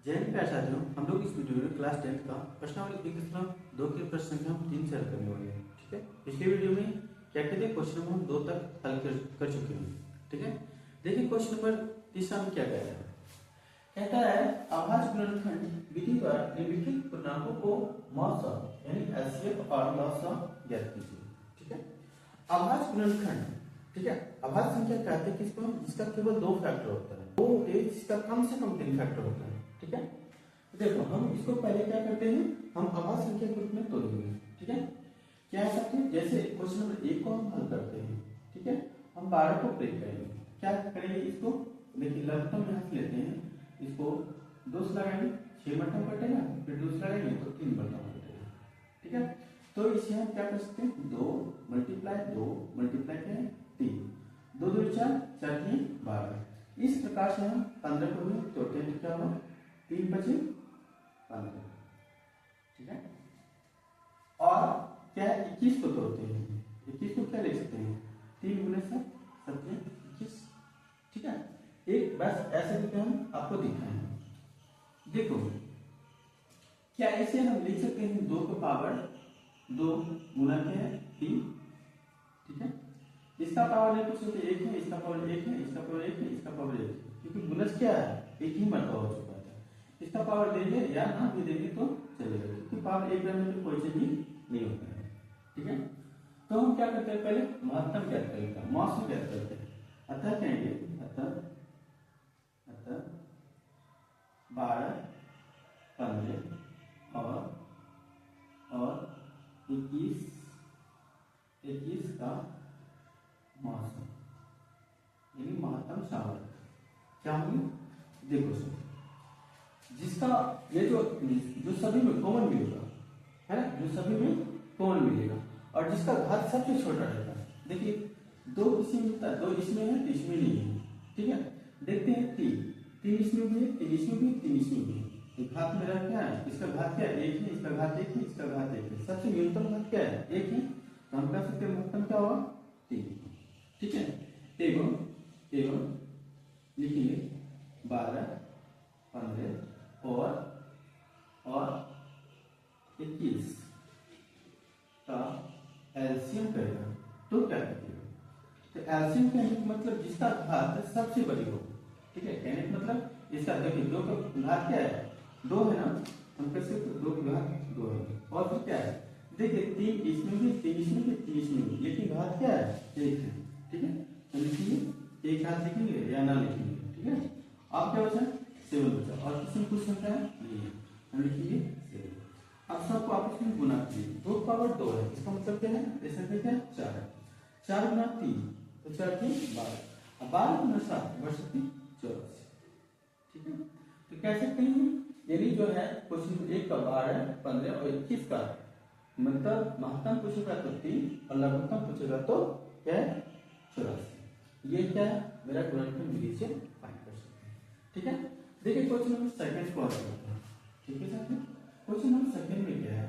जय हिंद प्यारे साथियों, हम लोग इस वीडियो में क्लास 10 का प्रश्नावली एक दशमलव दो के प्रश्न संख्या हम 3 से हल करने वाले हैं। ठीक है, पिछले वीडियो में क्या कहते हैं क्वेश्चन नंबर हम 2 तक हल कर चुके हैं। ठीक है, देखिए क्वेश्चन नंबर तीसरा में क्या कहता है। कहता है अभाज्य गुणनखंड विधि द्वारा निम्नलिखित पूर्णांकों को मौसा यानी एचसीएफ और लॉसा ज्ञात कीजिए। ठीक है, अभाज्य गुणनखंड, ठीक है, अभाज्य संख्या कहते हैं किसको, जिसका केवल 2 फैक्टर होता है, वो एक जिसका कम से कम 3 फैक्टर होता है। ठीक है, देखो हम इसको पहले क्या करते हैं, हम अभाज्य संख्या के रूप में तोड़ेंगे। ठीक है, क्या है सकते हैं, जैसे क्वेश्चन नंबर 1 को हम हल करते हैं। ठीक है, हम 12 को ब्रेक करेंगे। क्या करेंगे, इसको देखिए लघुत्तम यहाँ से लेते हैं, इसको 2 से लगाएंगे 6 मरतब कटेगा, फिर 2 से लगाएंगे तो 3 मरतब कटेगा। ठीक है, तो इसे हम क्या कर सकते हैं, 2 मल्टीप्लाई करें 3, 2 2 4 4 3 12। इस प्रकार से हम 15 को भी तोड़ते हैं तो क्या होगा, 3 बचे 15। ठीक है, और क्या 21 को तोड़ते हैं, 21 को क्या लिख सकते हैं, 3 गुने 7 7 21। ठीक है, एक बस ऐसे लिखते हम आपको दिखाएं। देखो क्या इसे हम लिख सकते हैं 2 को पावर 2 गुना क्या है 3। ठीक है, इसका पावर नहीं पूछ सकते, 1 है, इसका पावर 1 है, इसका पावर 1 है, इसका पावर 1 है, क्योंकि गुणज क्या है, एक ही मरतबा हो चुका है। इसका पावर देंगे या ना भी देंगे तो चलेगा, क्योंकि पावर 1 रहने में कोई चीज नहीं होता है। ठीक है, तो हम क्या करते हैं, पहले महत्तम ज्ञात करते हैं, मौसम ज्ञात करते हैं। अतः कहेंगे अतः 12 15 और 21 का मौसम यानी महत्तम सामर्थ्य क्या होंगे। देखो सर, जिसका ये जो सभी में कॉमन मिलेगा है, जो सभी में कॉमन मिलेगा, और जिसका घात सबसे छोटा रहेगा। देखिए 2 इसमें मिलता है, 2 इसमें है, इसमें नहीं है। ठीक है, देखते हैं 3 इसमें भी है, 3 इसमें भी, 3 इसमें भी है। घात मेरा क्या है, इसका घात क्या है, 1 है, इसका घात 1 है, इसका घात 1 है, सबसे न्यूनतम घात क्या है, 1 है, तो हम कह सकते हैं महत्तम क्या होगा 3। ठीक है, एवं लिखिए 12 15 और 21 का एलसीएम करेगा तो क्या करेगा, तो एलसीएम कहने का मतलब जिसका घात सबसे बड़ी हो। ठीक है, कहने का मतलब इसका देखिए 2 का घात क्या है, 2 है ना, हम कैसे 2 की घात 2 है, और फिर क्या है, देखिए 3 इसमें भी, 3 इसमें भी, 3 इसमें भी, लेकिन घात क्या है 1 है। ठीक है, तो लिखिए एक घात लिखेंगे या ना लिखेंगे। ठीक है, आप क्या बचा 7 बचा, और किसी में कुछ संख्या नहीं है, हम लिखिए 7। अब सबको आपस में गुना कीजिए, 2 पावर 2 है, इसका मतलब क्या है, ये संख्या क्या है 4 है, 4 गुना 3 तो 4 3 12, अब 12 गुना 7 64। ठीक है, तो कह सकते हैं यानी जो है क्वेश्चन 1 का 12 15 और 21 का मतलब महत्तम पूछेगा तो 3 और लघुत्तम पूछेगा तो क्या है 84। ये क्या है मेरा गुणनखंड विधि से फाइंड कर सकते हैं। ठीक है, देखिए क्वेश्चन नंबर सेकंड को करते हैं। ठीक है साथियों, क्वेश्चन नंबर सेकंड में क्या है,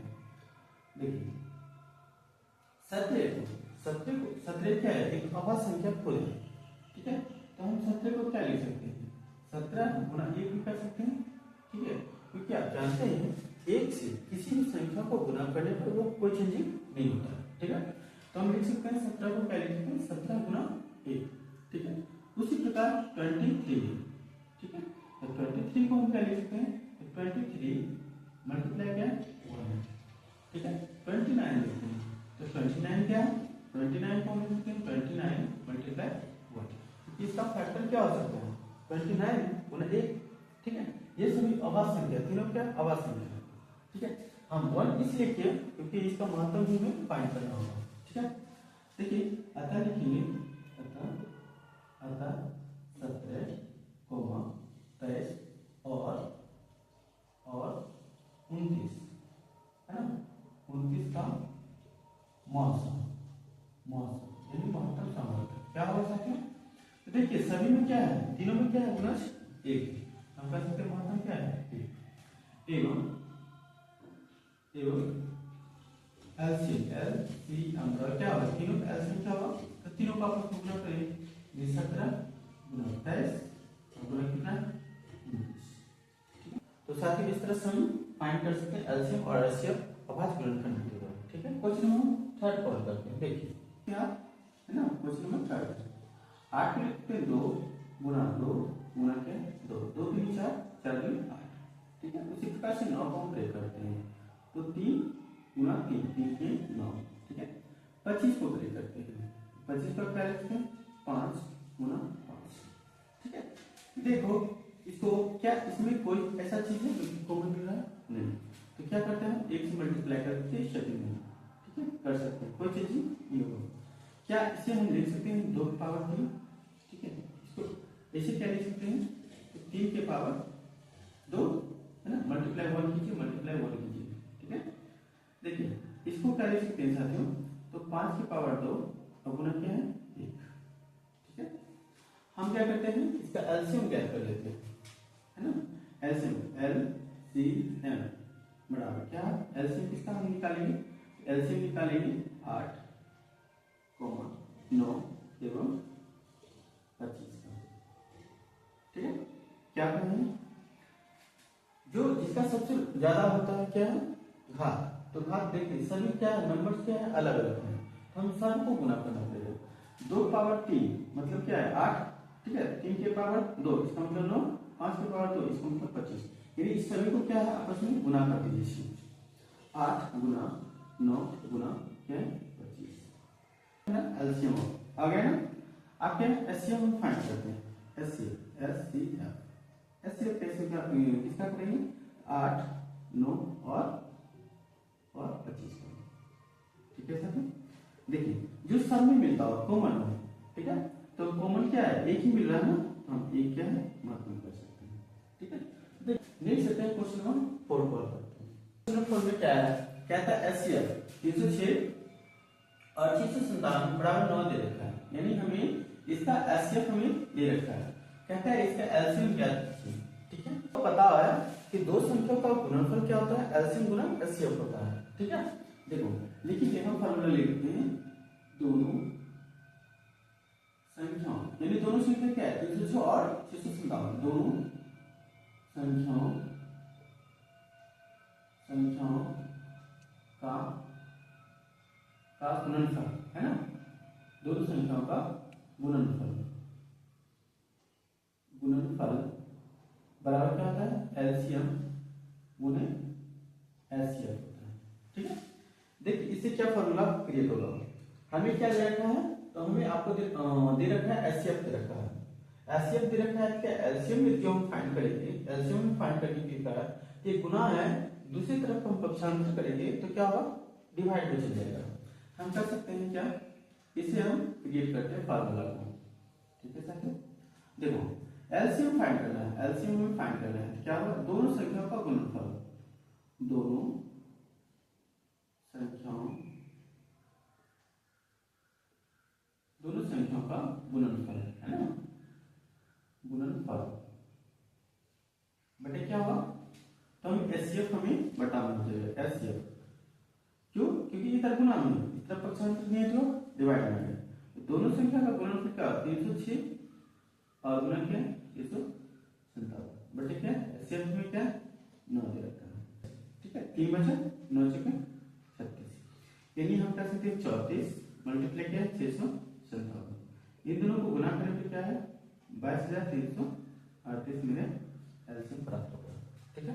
देखिए 17 क्या है, एक अभाज्य संख्या खुद है। ठीक है, तो हम 17 को क्या लिख सकते हैं, 17 गुना 1 भी कर सकते हैं। ठीक है, क्योंकि आप जानते हैं 1 से किसी भी संख्या को गुना करने पर वो कोई चेंजिंग नहीं होता है। ठीक है, तो हम लिख सकते हैं 17 को क्या लिख सकते हैं, 17 गुना 1। ठीक है, उसी प्रकार 23। ठीक है, तो 23 को हम क्या लिख सकते हैं, 23 मल्टीप्लाई क्या 1। ठीक है, 29 लिखते हैं, तो 29 क्या है, 29 को हम लिख सकते हैं 29 मल्टीप्लाई 1। इसका फैक्टर क्या हो सकता है 29 गुना 1। ठीक है, ये सभी अभाज्य संख्या, तीनों क्या अभाज्य संख्या है। ठीक है, हम 1 इसलिए किए क्योंकि इसका महत्तम भी हमें फाइंड करना होगा। ठीक है, देखिए अतः लिखेंगे अतः 17 23 और 29 है ना, 29 का मौसम यानी महत्तम सामर्थ्य क्या हो सकता है। तो देखिए सभी में क्या है, तीनों में क्या है, गुणज 1, हम कह सकते हैं महत्तम क्या है 1। एवं एलसीएम क्या होगा, तीनों का एलसीएम क्या होगा, तो तीनों का आपस में गुणा करेंगे, 17 गुना 28 और गुना कितना 19। तो साथ ही इस तरह से हम फाइंड कर सकते हैं एलसीएम और एचसीएफ अभाज्य गुणनखंड के द्वारा। ठीक है, क्वेश्चन नंबर थर्ड कॉल करते हैं। देखिए क्या है ना, क्वेश्चन नंबर थर्ड 8 को लिखते हैं 2 गुना 2 गुना क्या 2 2 3 4 4 2 8। ठीक है, उसी प्रकार से 9 को हम ब्रेक करते हैं तो 3 गुना 3 3 के 9। ठीक है, 25 को ब्रेक करते हैं 25 का क्या लिखते हैं 5 गुना 5। ठीक है, देखो इसको क्या इसमें कोई ऐसा चीज है जो कॉमन मिल रहा है नहीं, तो क्या करते हैं एक से मल्टीप्लाई करके शक्ति में। ठीक है, कर सकते हैं कोई चीज ये हो। क्या इसे हम लिख सकते हैं 2 की पावर 3। ठीक है, इसको ऐसे क्या लिख सकते हैं 3 के पावर 2 है ना, मल्टीप्लाई 1 कीजिए मल्टीप्लाई 1 कीजिए। ठीक है, देखिए इसको क्या लिख सकते हैं साथियों, तो 5 की पावर 2 और गुना क्या है 1। ठीक है, हम क्या करते हैं इसका एलसीएम ज्ञात कर लेते हैं है ना, एलसीएम एलसीएम बराबर क्या एलसीएम किसका हम निकालेंगे, एलसीएम निकालेंगे 8 9 एवं 25 का। ठीक है, क्या करेंगे जो जिसका सबसे ज्यादा होता है क्या है घात, तो घात देखिए सभी क्या है नंबर्स क्या है अलग अलग है, तो हम सभी को गुना करना पड़ेगा। 2 पावर 3 मतलब क्या है 8। ठीक है, 3 के पावर 2 इसका मतलब 9, 5 के पावर 2 इसका मतलब 25। यानी इस सभी को क्या है आपस में गुना कर दीजिए। 8 गुना 9 गुना क्या है 25 है ना, एलसीएम आ गया ना। आप क्या एचसीएफ हम फाइंड करते हैं एचसीएफ एचसीएफ कैसे किसका करेंगे 8 9 और 25 का। ठीक है सर, देखिए जो सब में मिलता हो कॉमन हो। ठीक है, तो कॉमन क्या है एक ही मिल रहा है ना, तो हम एक क्या है महत्वपूर्ण कर सकते हैं। ठीक है, नेक्स्ट सकते हैं क्वेश्चन नंबर 4 कॉल करते हैं। क्वेश्चन नंबर 4 में क्या है, कहता है एचसीएफ 306 और 697 बराबर 9 दे रखा है, यानी हमें इसका एचसीएफ हमें दे रखा है, कहता है इसका एलसीएम ज्ञात कीजिए। ठीक है, तो पता है कि दो संख्याओं का गुणनफल क्या होता है एलसीएम गुना एचसीएफ होता है। ठीक है, देखो लिखिए हम फार्मूला लिखते हैं दोनों संख्याओं यानी दोनों संख्या क्या है 306 और 697 दोनों संख्याओं का गुणनफल है ना, दोनों संख्याओं का गुणनफल बराबर क्या होता है एलसीएम गुने एचसीएफ होता है। ठीक है, देखिए इससे क्या फार्मूला क्रिएट होगा, हमें क्या दे रखा है, तो हमें आपको दे रखा है एचसीएफ दे रखा है, एचसीएफ दे रखा है क्या एलसीएम में जो हम फाइंड करेंगे एलसीएम में फाइंड करने के बाद ये गुना है दूसरी तरफ हम पक्षांतर करेंगे तो क्या होगा डिवाइड में चल जाएगा। हम कर सकते हैं क्या इसे हम क्रिएट करते हैं फार्मूला को। ठीक है साथियों, देखो एलसीएम फाइंड करना है, एलसीएम में फाइंड करना है क्या होगा दोनों संख्याओं का गुणनफल, दोनों संख्याओं का गुणनफल है ना, गुणनफल बटे क्या होगा, तो हम एचसीएफ हमें बटाना चाहिए एचसीएफ, क्यों क्योंकि इधर गुना में इधर पक्षांतर नहीं है तो डिवाइड में है, तो दोनों संख्या का गुणनफल क्या 306 और गुना क्या 697 बटे क्या एचसीएफ में क्या 9 दे रखा है। ठीक है, 3 बचा 9 चुके 36, यानी हम कर सकते हैं 34 मल्टीप्लाई क्या 697, इन दोनों को गुना करने पे क्या है 22,338 मेरे एलसीएम प्राप्त होगा। ठीक है।